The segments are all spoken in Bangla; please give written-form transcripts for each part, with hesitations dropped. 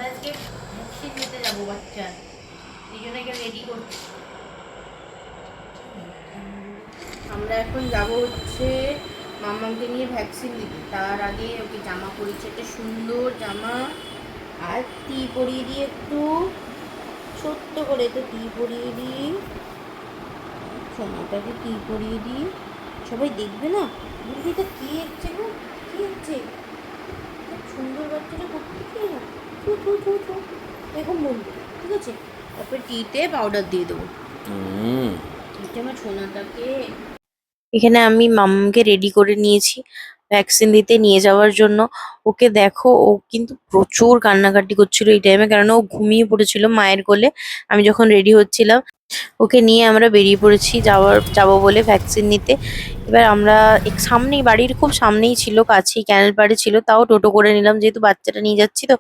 আমরা আজকে ভ্যাকসিন নিতে যাবো বাচ্চার, এই জন্য রেডি করছি। আমরা এখন যাব হচ্ছে মামাকে নিয়ে ভ্যাকসিন দিতে। তার আগে ওকে জামা পরিয়েছে, একটা সুন্দর জামা, আর টি পরিয়ে দিই, একটু ছোট্ট করে তো টি পরিয়ে দিই, সোনাটাকে টি পরিয়ে দিই। সবাই দেখবে না, বুদ্ধিটা কী হচ্ছে গো, কী হচ্ছে, সুন্দর বাচ্চাটা করতে কি না, থু থু থু থু, এরকম বলবো, ঠিক আছে? তারপরে টিতে পাউডার দিয়ে দেবো। এটা আমার সোনাটাকে। এখানে আমি মাম্মাকে রেডি করে নিয়েছি ভ্যাকসিন দিতে নিয়ে যাওয়ার জন্য। ওকে দেখো, ও কিন্তু প্রচুর কান্নাকাটি করছিল এই টাইমে, কারণ ও ঘুমিয়ে পড়েছিল মায়ের কোলে আমি যখন রেডি হচ্ছিলাম। ওকে নিয়ে আমরা বেরিয়ে পড়েছি যাবো বলে ভ্যাকসিন নিতে। এবার আমরা সামনেই, বাড়ির খুব সামনেই ছিল, কাছেই ক্যানেল পাড়ে ছিল, তাও টোটো করে নিলাম যেহেতু বাচ্চাটা নিয়ে যাচ্ছি। তো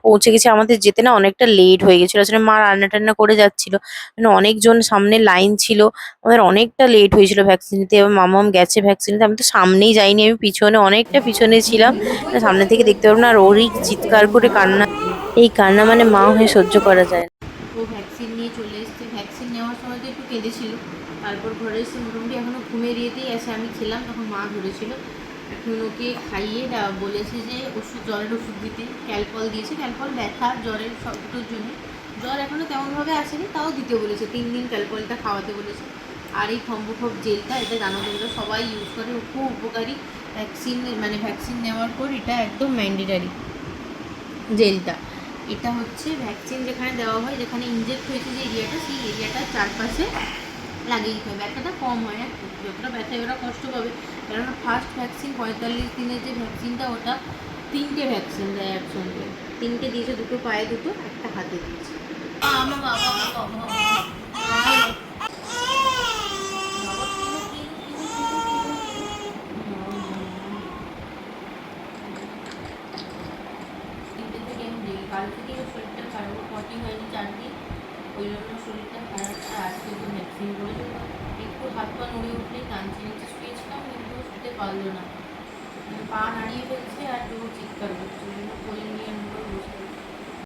পৌঁছে গেছি। আমাদের যেতে না অনেকটা লেট হয়ে গেছিলো, আসলে মা রান্না টান্না করে যাচ্ছিল, মানে অনেকজন সামনে লাইন ছিল, আমাদের অনেকটা লেট হয়েছিল ভ্যাকসিন নিতে। এবার মামাম গেছে ভ্যাকসিন নিতে, আমি তো সামনেই যাইনি, আমি পিছনে, অনেকটা পিছনে ছিলাম, মানে সামনে থেকে দেখতে পারবো না। আর ওরই চিৎকার করে কান্না, এই কান্না মানে মা হয়ে সহ্য করা যায় না। ও ভ্যাকসিন নিয়ে চলে এসেছে, ভ্যাকসিন নেওয়ার সময় তো একটু কেঁদেছিল, তারপর ঘরে এসে মোটামুটি এখনও ঘুমের ইয়েতেই আছে। আমি খেলাম তখন মা ধরেছিল, এখন ওকে খাইয়ে বলেছে যে ওষুধ, জ্বরের ওষুধ দিতে ক্যালপল দিয়েছে। ক্যালপল ব্যথা জ্বরের সব দুটোর জন্য, জ্বর এখনও তেমনভাবে আসেনি, তাও দিতে বলেছে, 3 দিন ক্যালপলটা খাওয়াতে বলেছে। আর এই থম্বুফব জেলটা, এটা জানো তোমরা সবাই ইউজ করে, খুব উপকারী ভ্যাকসিন, মানে ভ্যাকসিন নেওয়ার পর এটা একদম ম্যান্ডেটারি জেলটা। এটা হচ্ছে ভ্যাকসিন যেখানে দেওয়া হয়, যেখানে ইনজেক্ট হয়েছে যে এরিয়াটা, সেই এরিয়াটার চারপাশে লাগিয়ে দিতে হবে, ব্যথাটা কম হয়। না যতটা ব্যথা ওরা কষ্ট পাবে, কেননা ফার্স্ট ভ্যাকসিন 45 দিনের যে ভ্যাকসিনটা, ওটা 3টে ভ্যাকসিন দেয় একসঙ্গে, 3টে দিয়েছে, 2টো পায়ে, 2টো একটা হাতে দিয়েছে। আমার বাবা কাল থেকে শরীরটা খারাপ, পটি হয়নি 4 দিন, ওই জন্য শরীরটা খারাপ। আর আজকে তো ভ্যাকসিন করেছে, একটু হাত পা নড়ে উঠলেই কাঁদছে, নিচে শুয়েছিলাম কিন্তু শুতে পারলো না, পা নাড়িয়ে ফেলছে আর কেউ চিৎকার করছে, ওই জন্য কোলে নিয়ে বসে